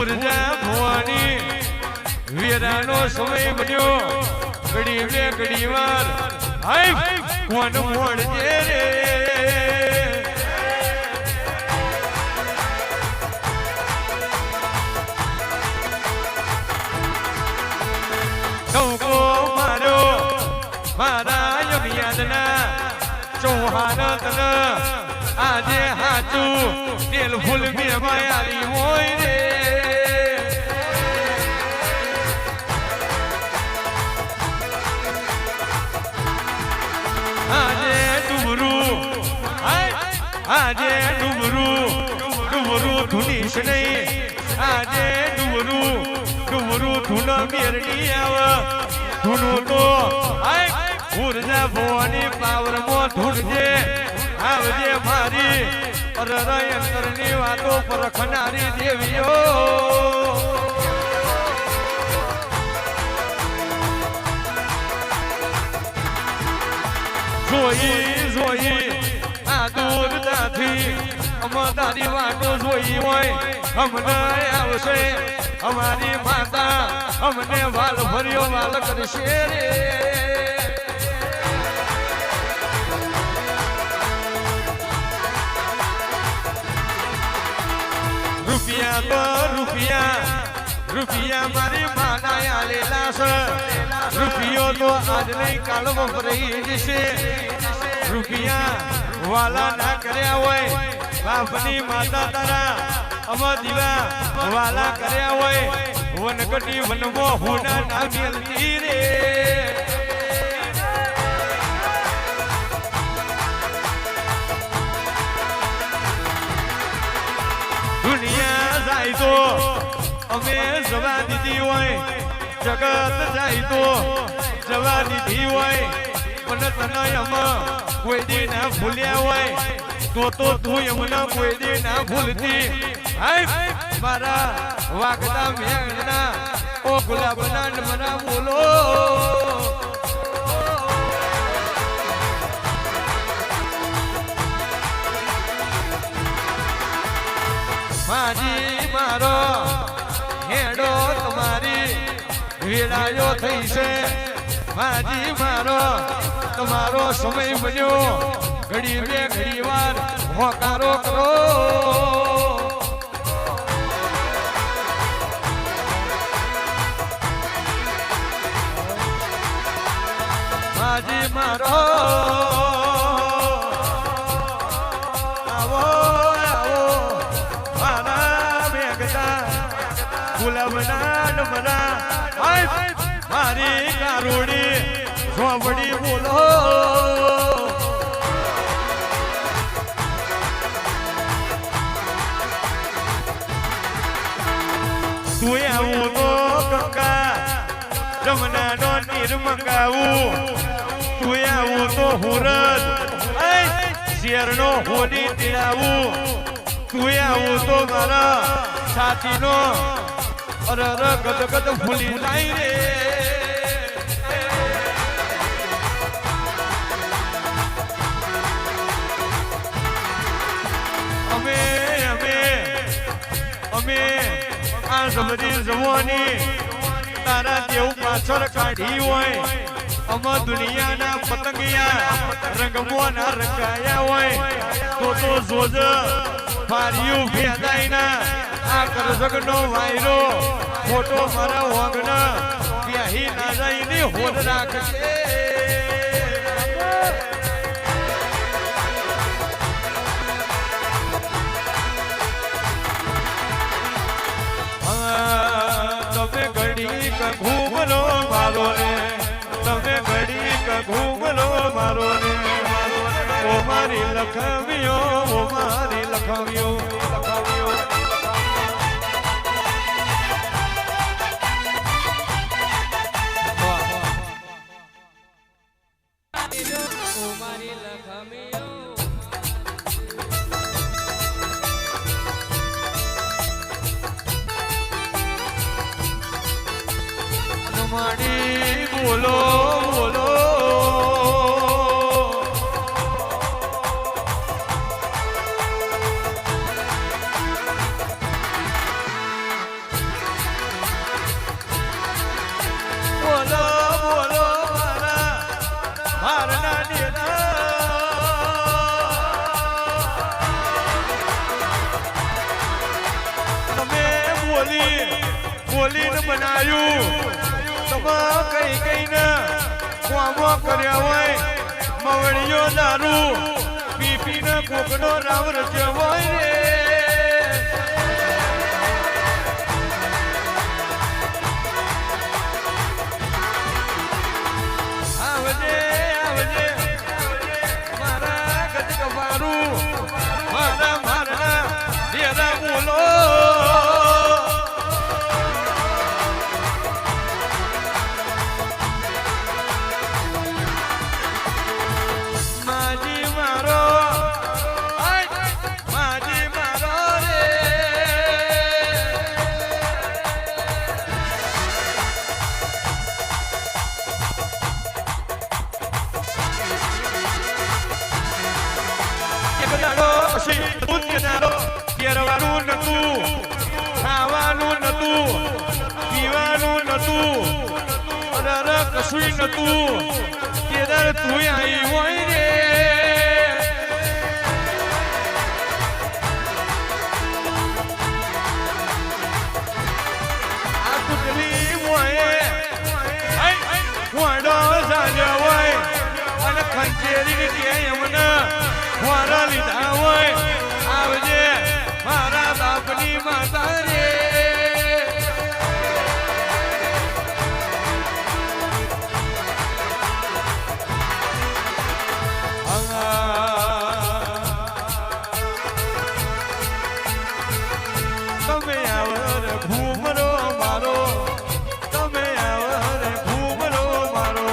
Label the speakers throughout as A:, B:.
A: ઉર્જા ભવાની વીરાનો સમય બન્યો ઘડી બે ઘડી વાર હાય કોણ મોડજે રે ટોકો માર્યો મારા યમિયાદના ચૌહાણ તન આજે હાચું તેલ ફૂલ બે માયારી હોય રે આજે ડુબરું ધૂનીશ નહીં આજે ડુબરું ધૂન મેરડી આવે ધૂનું તો ઉર્જા ભવાની પાવરમાં ધૂણજે આવજે મારી અંતરની વાતો પરખનારી દેવીઓ જોઈ આ દૂરતાથી અમારી વાતો જોઈ હોય અમને આવશે અમારી માતા અમને વાલ ભર્યો વાલ કરશે રે રૂપિયા મારી માના આલેલા છે રૂપિયો તો આજ નહીં કાલ વપરાઈ જશે રૂપિયા વાલા ના કર્યા હોય બાપની માતા તારા અમા દીવા વાલા કર્યા હોય વનકટી વનમો હોના ના મેલતી રે દુનિયા જાય તો અમે જવા દીધી હોય જગત જાય તો જવા દીધી હોય પણ તને અમે કોઈ દી ના ભૂલ્યા હોય તો તું એમને કોઈ દી ના ભૂલતી મારા વાગતા મેઘના ઓ ગુલાબના મના બોલો માજી મારો હેડો તમારી વેળાયો થઈ છે માજી મારો તમારો સમય બન્યો ઘડી બે ઘડી વાર હોકારો કરો માજી મારો મારી કારોડી સોવડી બોલો તું આવું તો ગંગા જમના નો નીર મંગાવું તું આવું તો હુરદ શેરનો હોડી તીરાવું તું આવું તો મારા સાથીનો ગદ ભૂલી જાય રે અમે આ સમજી જવાની તારા દેવ પાછળ કાઢી હોય અમે દુનિયાના પતંગિયા રંગમોના રંગાયા હોય તો જોજ ફાર્યું ભેદાઈના આ કરજગનો વાયરો ફોટો મારા વાગના પ્યાહી ના જઈને હોદ રાખશે તમે ઘડી ઘૂમલો મારો રે તમે ઘડી ઘૂમલો મારો રે ઓ મારી લખવ્યો ઓ મારી લખવ્યો બોલો બોલો બોલીને બનાયું તમે કઈ કઈને કોમો કર્યા હોય મવડીયો દારૂ પીપીને કોકનો રાવ રચ્યો હોય રે આવજે આવજે મારા ગજ કવારું મારા મારા દેરા બોલો કેરવાનું નતું ખાવાનું નતું પીવાનું નતું અને કશું નતું કેદાર તું આવી હોય રે આ કુટલી મોએ વાડો સાજા હોય અને ખંચેરી કે એમને વારા લીધા હોય આવજે મારા બાપની માતા રે તમે આવર ઘૂમરો મારો તમે આવર ઘૂમરો મારો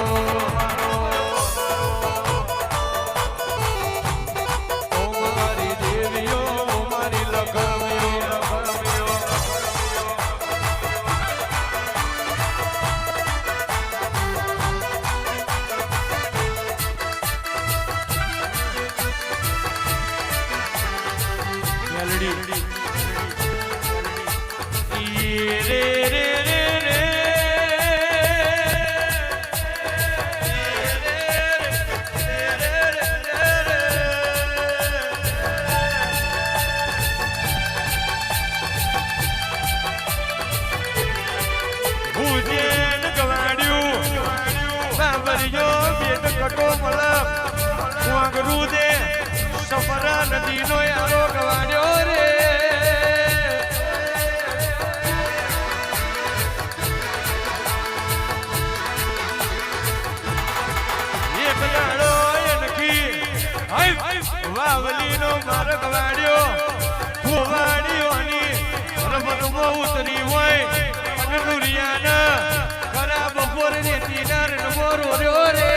A: સફરા નદીનો યારો ગવાડ્યો રે એક દાડો નખી વાવલીનો માર ગવાડ્યો ગોવાડીઓની રમતમાં ઉતરી હોય અને નુરિયાના ખરા બપોર રેતી ના રણવો રોર્યો રે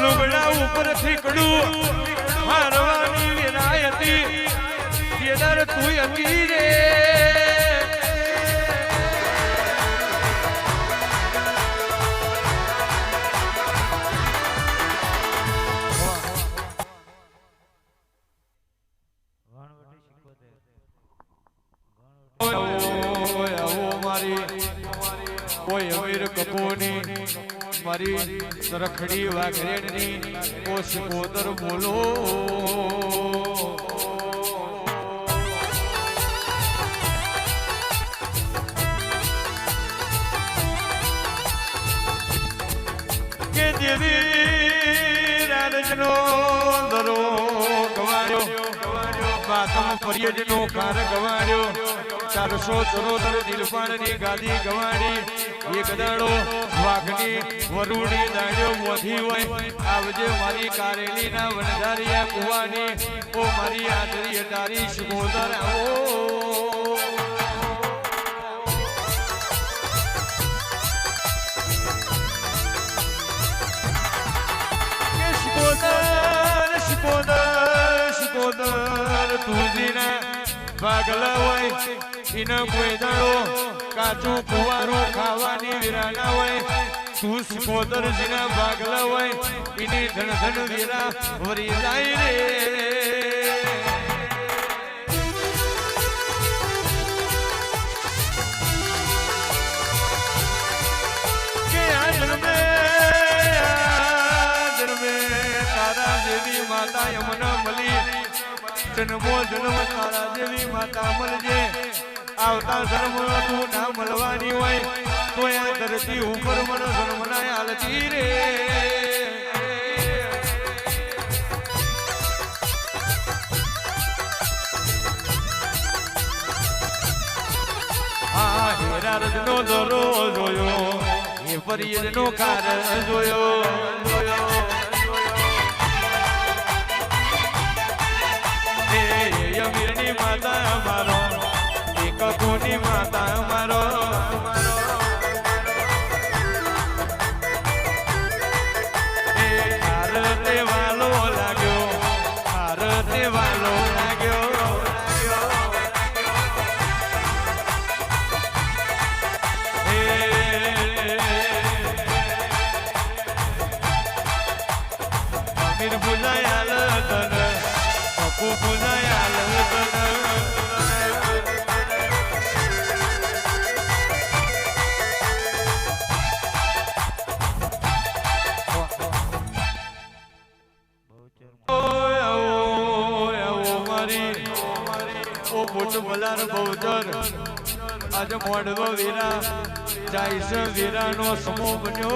A: લુગડા ઉપર થીકડું હારવાની વિનાયતી કેદાર તું અકી રે કોઈ અમીર કપૂરની મારી સરખડી વાઘરેણની ઓ શિકોતર બોલો કે દેવી રાજનો દરો ગવાડ્યો માતમ ફરિયજનો કાર ગવાડ્યો 474 દિલપાણની ગાદી ગવાડી એક દાડો વાઘની વરુણી દાડ્યો મોધી હોય આવજે મારી કારેલી ના વનધારિયા કુવાની ઓ મારી આદરી તારી શિકોતર આવો શિકોતર તુજીના ભાગલા હોય ઇને કોઈ દાડો કાચું કુવારું ખાવાની વિરાના હોય તું શિકોતર જીના ભાગલા હોય ઇની ધન ધન વીરા વરી જાય રે કે આ જન્મે તારા દેવી માતા યમુના મળી જન્મો જન્મ તારા દેવી માતા મળજે આવતા જન્મ તું ના મળવાની હોય તો આ ધરતી ઉપર મને જન્મ ના આલતી રે આ હેરા રજનો દરો જોયો એ પરિયજનો કાર જોયો યમીરની માતા મારો એક કોની માતા મારો એ ભારતે વાલો લાગ્યો ભારતે વાલો લાગ્યો અમીર ભુજાયા તન પપ્પુ ભુજાયા બલાર બહુદર આજે મોડવો વીરા જાઈસ વીરાનો સમો બન્યો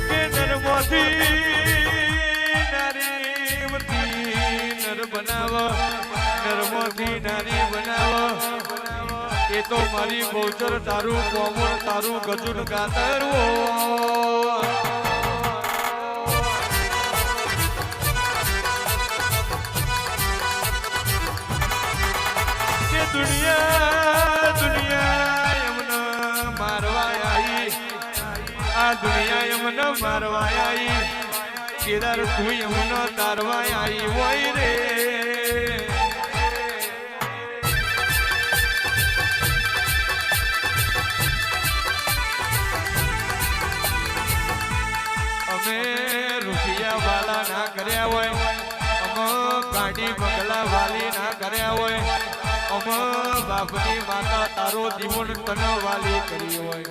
A: કે નરમોથી નારી નર બનાવ નરમોથી નારી બનાવ એ તો મારી બહુચર તારું કોમળ તારું ગજુન ગાતરવો દુનિયા દુનિયા એમને મારવા આવી આ દુનિયા એમને મારવા આવી કેદાર તું એમને તારવા આવી હોય રે અમે રૂપિયા વાલા ના કર્યા હોય અમે ગાડી બંગલા વાલી ના કર્યા હોય અમે બાપની માતા તારો જીવન તન વાલી કરી હોય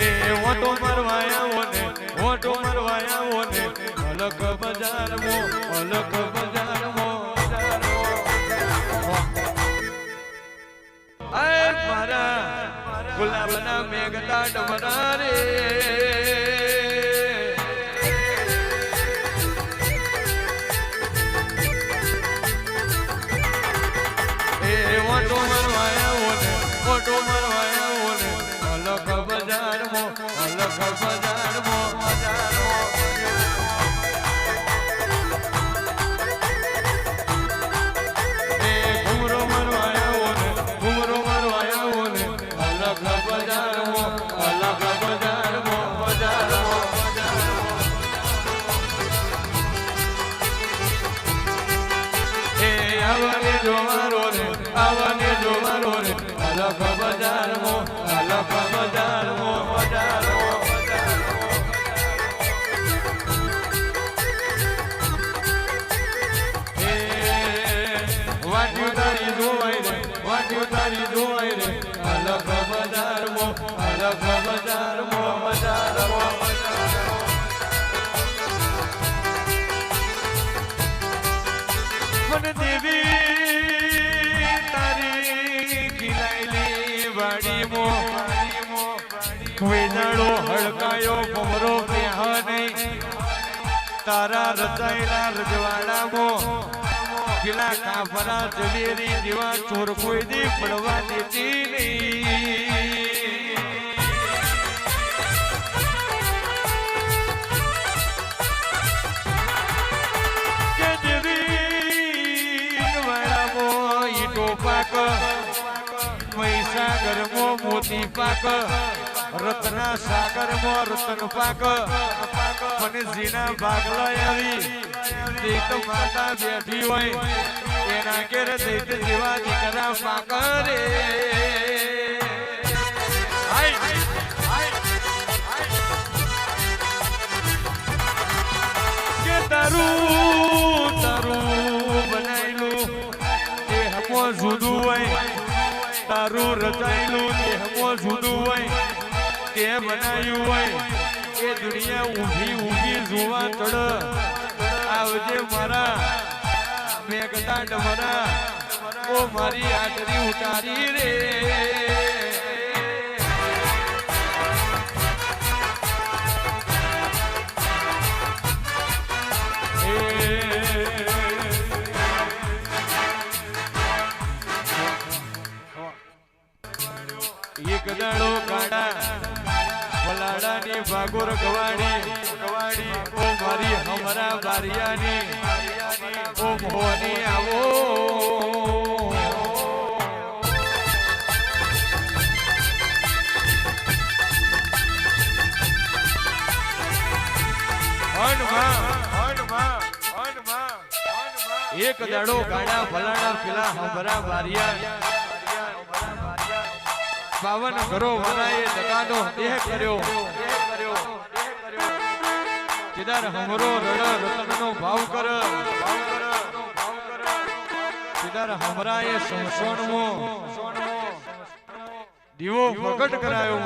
A: એ ઓટો મરવાયા ઓને અલગ બજારમાં આય મારા ગુલાબના મેઘતા ડમરા રે ઓટો મરવાયા ઓને અલગ બજારમાં એ ઘુમરો મરવાયા ઓને અલગ બજારમાં એ આવને જોવારો રે અલગ બજારમાં મને દેવી તારી ખીલાયેલી વાડીમાં વેનાળો હડકાયો ભમરો બેહ નહીં તારા રચાયેલા રજવાડામાં પેલા કાફરા જવેરી જેવા ચોર કોઈ દી પડવા દેતી નહીં કે દેવી વાડામાં ઈટો પાક મહીસાગરમાં મોતી પાક રત્ના સાગરમાં રતન પાક મને ઝીણા ભાગલા આવી દૈત માતા બેઠી હોય એના ઘેર દૈત જેવા દીકરા પાક રે કે તારું તારું બનાયેલું દેહમાં જુદું હોય તારું રચાયેલું દેહમાં જુદું હોય તે બનાવ્યું હોય એ દુનિયા ઊભી ઊભી જોવા ચડ આવજે મારા મેઘતા ડમરા ઓ મારી આટરી ઉતારી રે એક દાડો કાડા પલાડાની ભાગોર ગવાડી ઓ મારી હમરા બારિયાની ઓ મોહની આવો એક દાડો ગાડા ફલાડા પેલા હમરા બારિયા પાવન ઘરો વરાએ દગાનો દેહ કર્યો કેદાર હમરો રડ રતનનો ભાવ કર કેદાર હમરાએ સંસોણમાં દીવો પ્રગટ કરાયો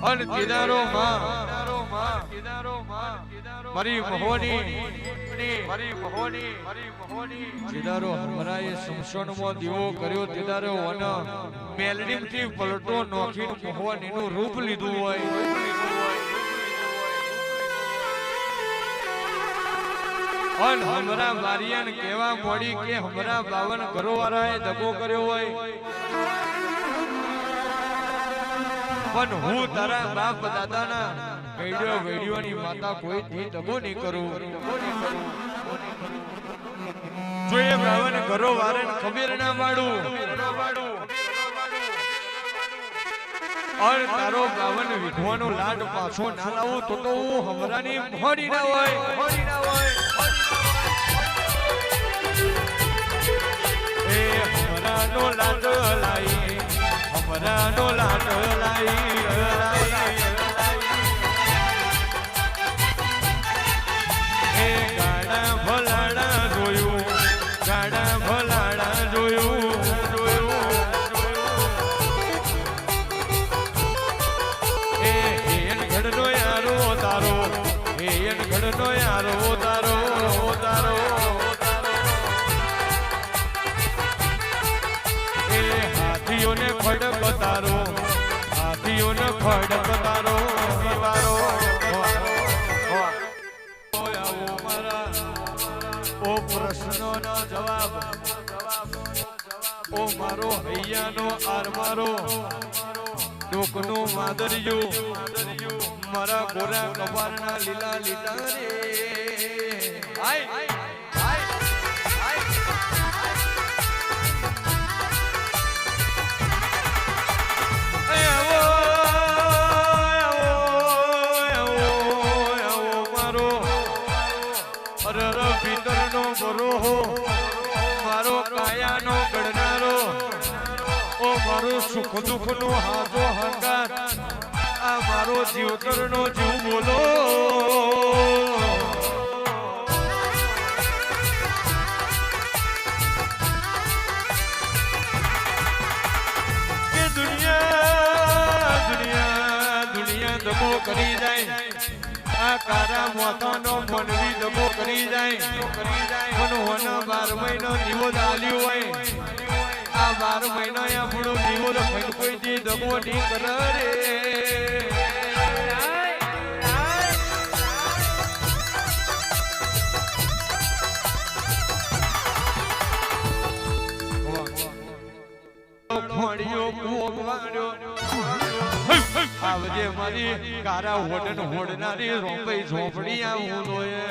A: અન કેદારો માં મારી મહોની કેદારો હમરાએ સંસોણમાં દીવો કર્યો કેદારો વન મેલડીમથી પલટો નોખીને મહોનીનું રૂપ લીધું હોય અન હમરા બારિયાને કેવા મોડી કે હમરા 52 ઘરોવાળાએ દગો કર્યો હોય પણ હું તારા બાપ દાદાના વેડિયો વેડિયોની માતા કોઈ દી દગો નહીં કરું જો એ 52 ઘરોવાળાને ખબર ના પાડું और तारो 52 વિધવાનો લાડ પાછો ના લાવું તો હું હમરાની મોડી ના હોય એ હમરાનો લાડ લાઈ હમરાનો લાડ લાઈ એ ગાડા ભલાડા જોયું ગાડા ભલાડા જોયું ઘડનો યારો તારો એ હાથીઓને ખડક તારો ઓ પ્રશ્નોનો જવાબ ઓ મારો હૈયાનો આર મારો ડોકનો માદરિયો મારા ગોરા કપાળના લીલા લીલા રે આય મારો અરર ભીતરનો બરોહો મારો કાયાનો ગણનારો ઓ મારો સુખ દુઃખનો હાજો હંગાત આ મારો જીવતરનો જીવ બોલો દગો કરી જાય આ કારા મોથાનો મનવી દગો કરી જાય મનોહના 12 મહિનો દીવો ચાલ્યો હોય આ 12 મહિના આપણો દીવો કોઈ દી દગો નહીં કરે રે આવજે મારી કારા હોડન હોડનારી રોંપઈ ઝોપડી આવું લોય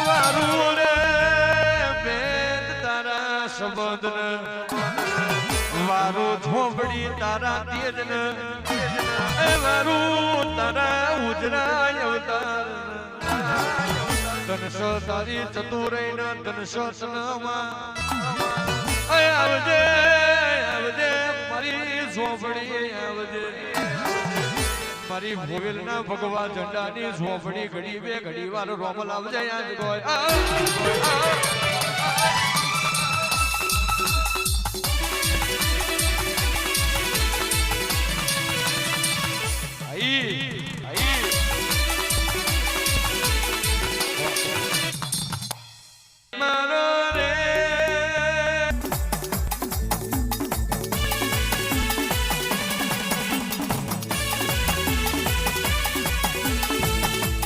A: વારું રે બેન તારા સંબંધ વારો ઝોપડી તારા તેજન એ વારું તારા ઉજરા અવતાર તનસો તારી ચતુરઈ ન તનસો તનમાં આવજે આવજે મારી ઝોપડી આવજે મારી ભોવેલ ના ભગવા ઝંડાની ઝોપડી ઘડી બે ઘડી વાર રોમલ આવજે આજ ગોય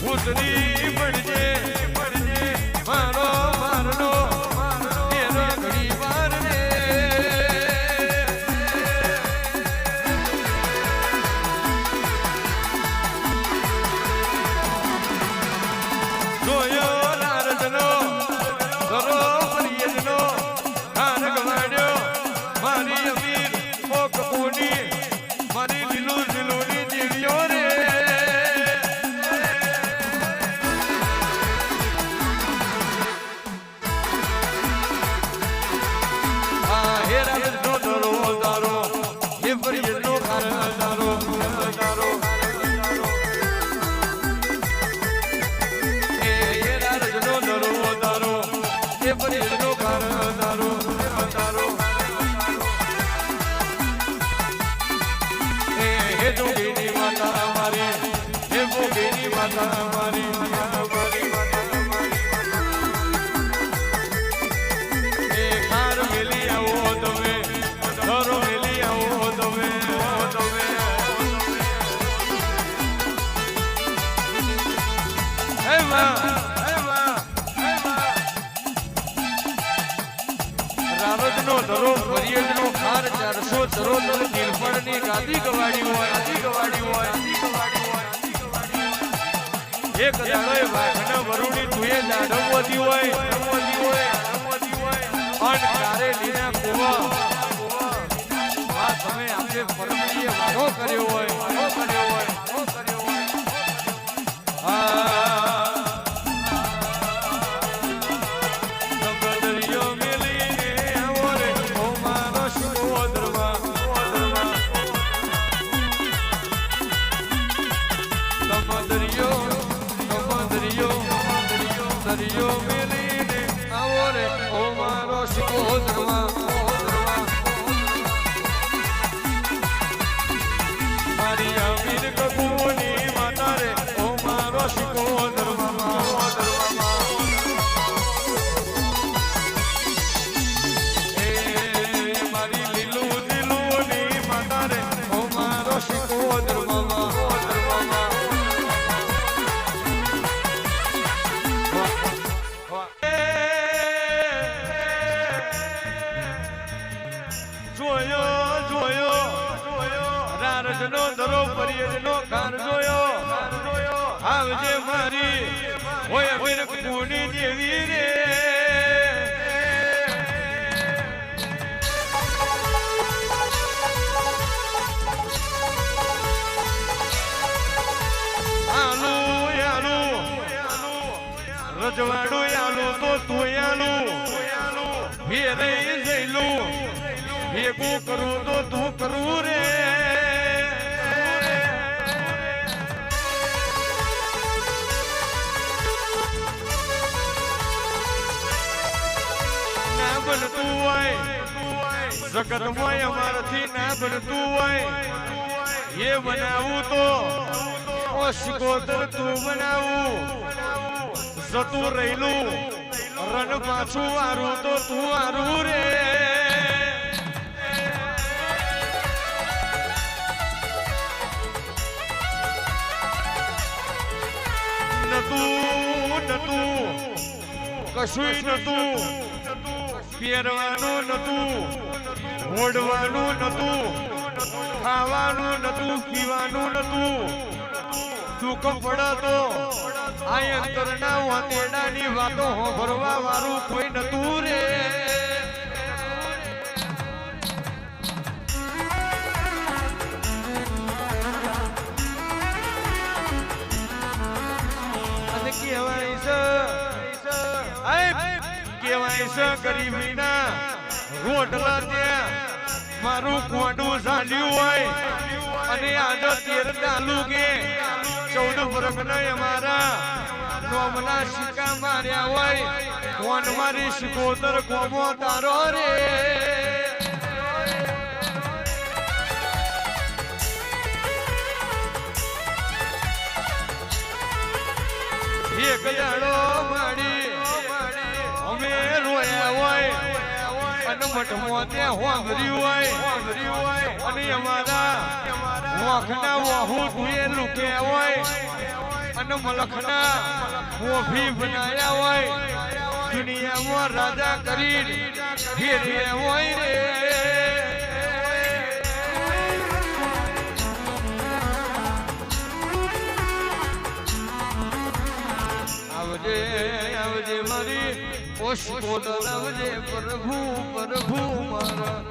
A: ઉતરી પડજે પડજે મારો મારનો તેરો ઘડી વાર રે જોયો નારદનો ધરો પરિયજનો હાર ગવાડ્યો મારી અમીર ઓ કપૂની મારી લીલું લીલુની જીવ્યો રે ધરો પરિયજનો ખાર 400 ચરોતર નીલપણની ગાદી ગવાડી હોય એક દાડોય વાઘના વરુણી તુએ દાડવતી હોય અન કારે લીના કોવા આ તમે આપણે પરમણીએ વાતો કર્યો હોય દરિયો મેલીને આવો રે ઓ મારો શિકોદરમાં મારી અમીર કપૂરની માતા રે ઓ મારો શિકોદરમાં એ મારી લીલું લીલુંની માતા રે ઓ મારો શિકોદરમાં રારજનો ધરો પરિયજનો ખાર જોયો આવજે મારી હોય અમીર કપૂરની દેવી રે આલુ આલુ રજવાડું આલુ તો તું આલુ ભેરે જઈલું ભેગું કરું તો તું કરું રે જગતમાં અમારાથી ના બનતું હોય એ બનાવું તો શિકોતર તું બનાવું જતું રહેલું રન પાછું વારું તો તું વારું રે નતું કશુંય નતું પહેરવાનું નતું ઓઢવાનું નતું ખાવાનું નતું પીવાનું નતું દુઃખ પડે તો આ અંતરના વાતેડાની વાતો ભરવા વાળું કોઈ નતું રે અને કહેવાય છે ગરીબીના રોટલા ત્યાં મારું કોડું ઝાલ્યું હોય અને આજે 13 ડાલુ કે 14 વર્ષના અમારા નોમના સિક્કા માર્યા હોય કોણ મારી શિકોતર કોમો તારો રે એક દાડો માડી અમે રોયા હોય અને મઠમાં ત્યાં હોંભર્યું હોય અને અમારા વખના વહુ ધુએ લુક્યા હોય અને મલખના મોભી બનાયા હોય દુનિયામાં રાજા કરી ફેર્યા હોય રે આવજે આવજે મારી ઓશકોદર આવજે પ્રભુ પ્રભુ મારા